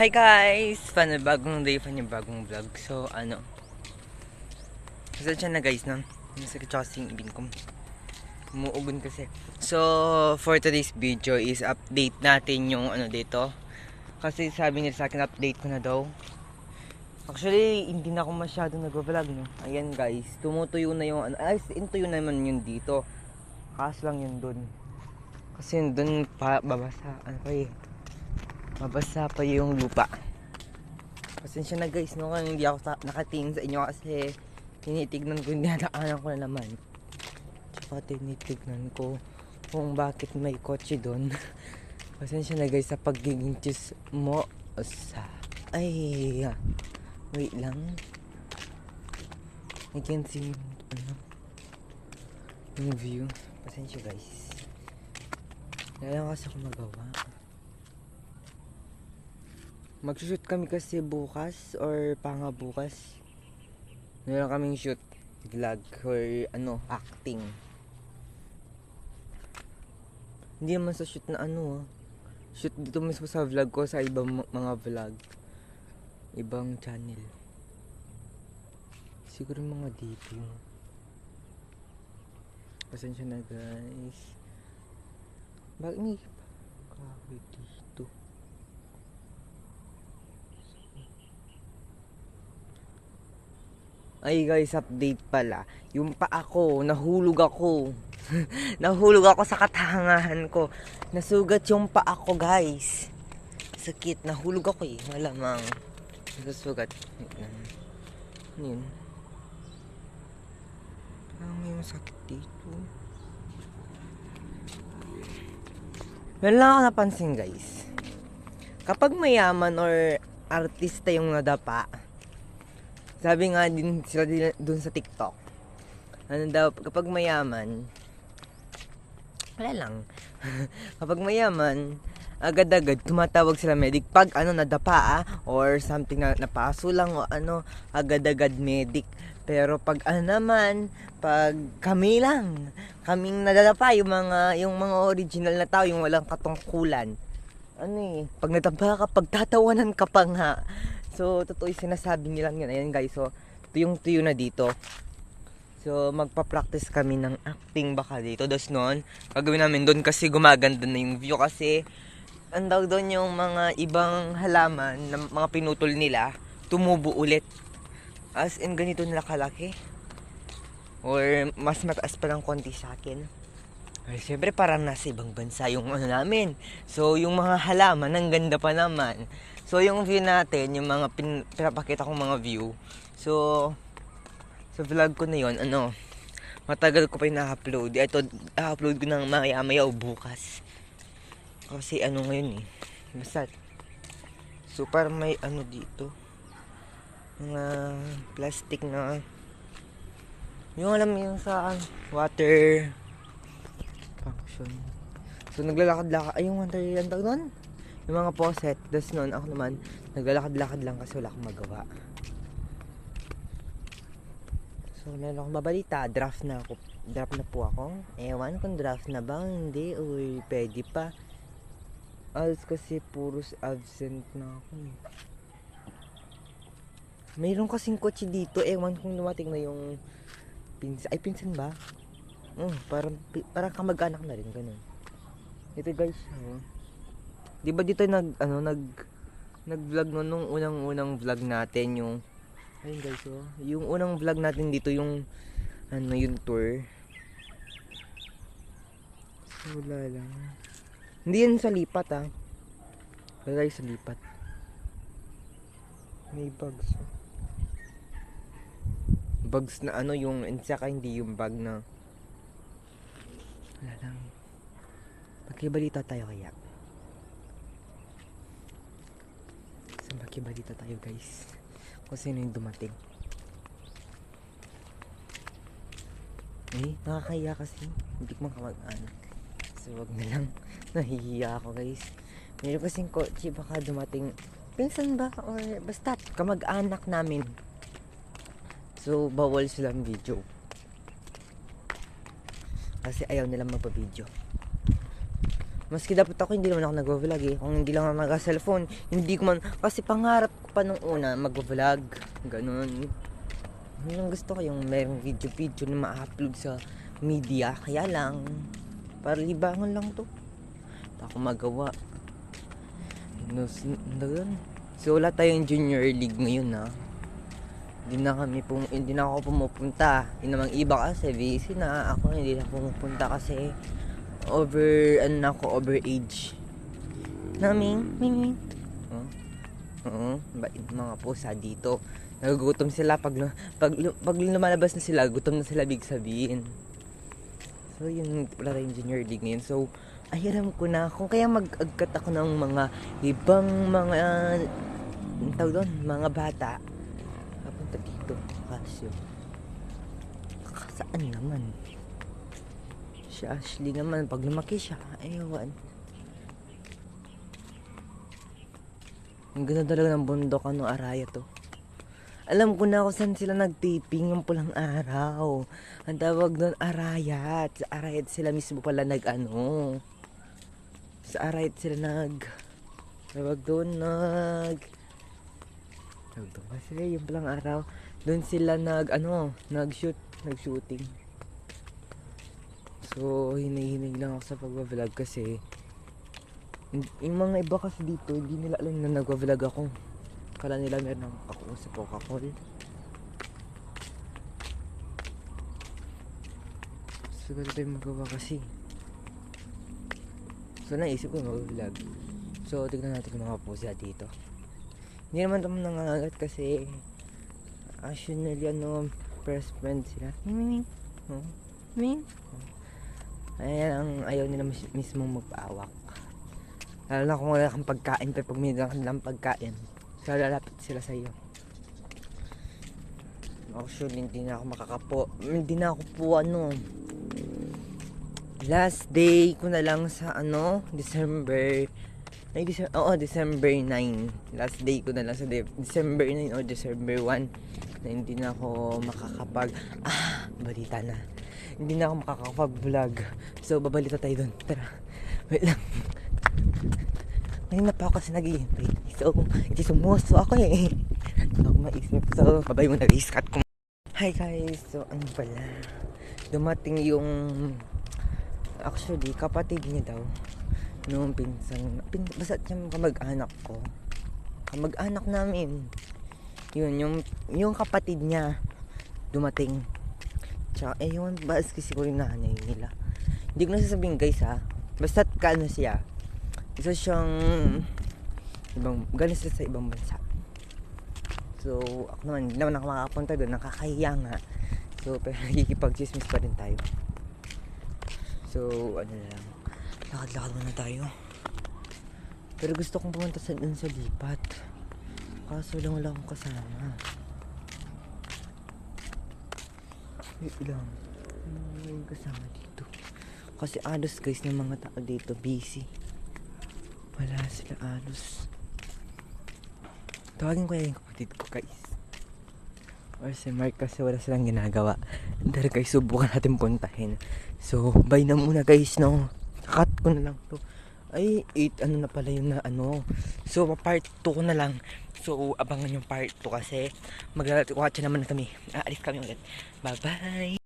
Hi guys! Panibagong day, panibagong vlog. So, pasensya na guys, no? Masakit siya kasing ibin ko. Umuugon kasi. So, for today's video is update natin yung dito. Kasi sabi nila sa akin, update ko na daw. Actually, hindi na ako masyadong nag-vlog, no? Ayan guys, tumutuyo na yung intuyo naman yun dito. Kaso lang yun dun. Kasi yun dun babasa, mabasa pa yung lupa. Pasensya na guys, no, kung hindi ako nakatingin sa inyo kasi tinitignan ko, dinadaanan ko na naman. Tsaka tinitignan ko kung bakit may kotse doon. Pasensya na guys sa pagiging mo sa wait lang. I can see yung view. Pasensya guys. Wala lang kasi ako magawa. Magsushoot kami kasi bukas or pangabukas. Meron kaming shoot vlog or acting. Hindi naman sa shoot na shoot dito mismo sa vlog ko sa ibang mga vlog. Ibang channel. Siguro mga dito. Pasensya na guys. Bakit may kahoy dito? Ay guys, update pala. Yung paa ko, nahulog ako. Nahulog ako sa katangahan ko. Nasugat yung paa ko guys. Sakit, nahulog ako malamang. Nasusugat. Ano yun? May masakit dito. Meron lang ako napansin guys. Kapag mayaman or artista yung nadapa, sabi nga din sila dun sa TikTok, kapag mayaman, wala lang. Kapag mayaman, agad-agad tumatawag sila medic. Pag nadapa or something na napaso lang o agad-agad medic. Pero pag naman, pag kaming nadadapa, yung mga original na tao, yung walang katungkulan, pag nadapa ka, pagtatawanan ka pa nga. So, totoo yung sinasabi nila yun. Ayan guys, so, tuyong-tuyo na dito. So, magpa-practice kami ng acting baka dito. Tapos noon, gagawin namin doon kasi gumaganda na yung view. Kasi, andaw doon yung mga ibang halaman na mga pinutol nila, tumubo ulit. As in, ganito nila kalaki. Or, mas mataas pa ng konti sa akin. Ay, siyempre parang nasa ibang bansa yung namin. So, yung mga halaman, ang ganda pa naman. So, yung view natin, yung mga pinapakita kong mga view. So, sa vlog ko na yun, matagal ko pa yung na-upload. Ito, upload ko ng maya-maya o bukas. Kasi ngayon basta. So, parang may dito. Mga plastic na, yung alam yung sa water function. So, naglalakad-lakad. Ay, yung tawag nun? Yung mga poset. Tapos noon, ako naman, naglalakad-lakad lang kasi wala akong magawa. So, meron akong babalita. Draft na po ako. Ewan kung draft na ba, hindi. Uy, pwede pa. Alas kasi puros absent na ako. Mayroon kasing kotse dito. Ewan kung dumating na yung pinsan ba? Parang kamag-anak na rin, ganun. Ito guys, di ba dito nag-vlog nung unang vlog natin yung ayun guys, yung unang vlog natin dito yung yung tour. So, wala lang. Hindi yan sa lipat wala sa lipat. May bags na yung insaka, hindi yung bag na wala lang. Magkibalita tayo kaya. Magkibalita tayo guys kung sino yung dumating. Nakakaya kasi hindi ko makamag-anak. So wag na lang. Nahihiya ako guys. Meron kasing kotse, baka dumating pinsan ba or basta kamag-anak namin. So bawal silang video kasi ayaw nilang magpa-video. Maski dapat ako, hindi naman ako nag-vlog eh. Kung hindi lang ako nag-cellphone, hindi ko man, kasi pangarap ko pa nung una, mag-vlog. Ganun. Yung gusto ko yung merong video-video na ma-upload sa media. Kaya lang, para libangan lang to. Hindi ako magawa. So, wala tayong junior league ngayon ha. Hindi na ako pumupunta. Yung namang iba kasi busy na. Ako hindi na pumupunta kasi over age. Ming. Bait mga pusa dito. Nagugutom sila pag lumalabas na sila, gutom na sila big sabihin. So yun, wala tayong junior league ngayon. So ay alam ko na kung kaya mag-agkat ako ng mga ibang mga bata papunta dito. Kasyo saan naman si Ashley naman pag lumaki siya, ewan. Ang ganda talaga ng bundok, Araya to. Alam ko na kung saan sila nag-taping yung pulang araw. Ang tawag doon, Arayat. Sa Arayat sila mismo pala sa Arayat sila tawag doon, kasi yung pulang araw. Doon sila nag-shooting. So, hinihinig lang ako sa pag-vlog kasi yung mga iba kasi dito, hindi nila alam na nag-vlog ako. Kala nila meron ako sa Coca-Cola. So, ganito tayong magawa kasi. So, naisip ko mag-vlog. So, tignan natin kung mga pusa dito. Hindi naman naman nangangagat kasi actually, first friend sila. Ming. Ayan ang ayaw nila mismong magpaawak. Lalo na kung wala kang pagkain, pero pag may kanilang pagkain, so lalapit sila sa iyo. Actually, hindi na ako po last day ko na lang sa December 9. Last day ko na lang sa December 9 o December 1 na hindi na ako balita na. Hindi na ako makakapag-vlog. So, babalita tayo doon. Tara, wait lang. Ngayon na pa ako kasi nag-iintay. So, sumuso ako eh. Hindi ako maisip. So, babay mo na riskat ko. Hi guys. So, ano pala? Dumating yung actually, kapatid niya daw. Noong basta yung kamag-anak ko. Kamag-anak namin. Yun, yung kapatid niya dumating. Tsaka, yun, baas kasi ko rin nanay nila. Hindi ko nasasabihin guys ha. Basta siya. Isa siyang galing sila sa ibang bansa. So, ako naman, hindi naman ako makakapunta doon. Nakakahiya nga. So, pero nagkikipag-chismis pa rin tayo. So, lakad-lakad muna tayo. Pero gusto kong pumunta dun sa lipat. Kaso lang wala akong kasama. Wait lang. May kasama dito. Kasi alos guys ng mga tao dito. Busy. Wala sila alos. Tawagin ko yung kapatid ko guys. Or si Mark kasi wala silang ginagawa. Dahil guys, subukan natin puntahin. So, bye na muna guys, no? Cut ko na lang to. Ay, 8 na pala yun na So, part 2 ko na lang. So, abangan yung part 2 kasi maglalakad naman na kami. Aalis kami ulit. Bye-bye!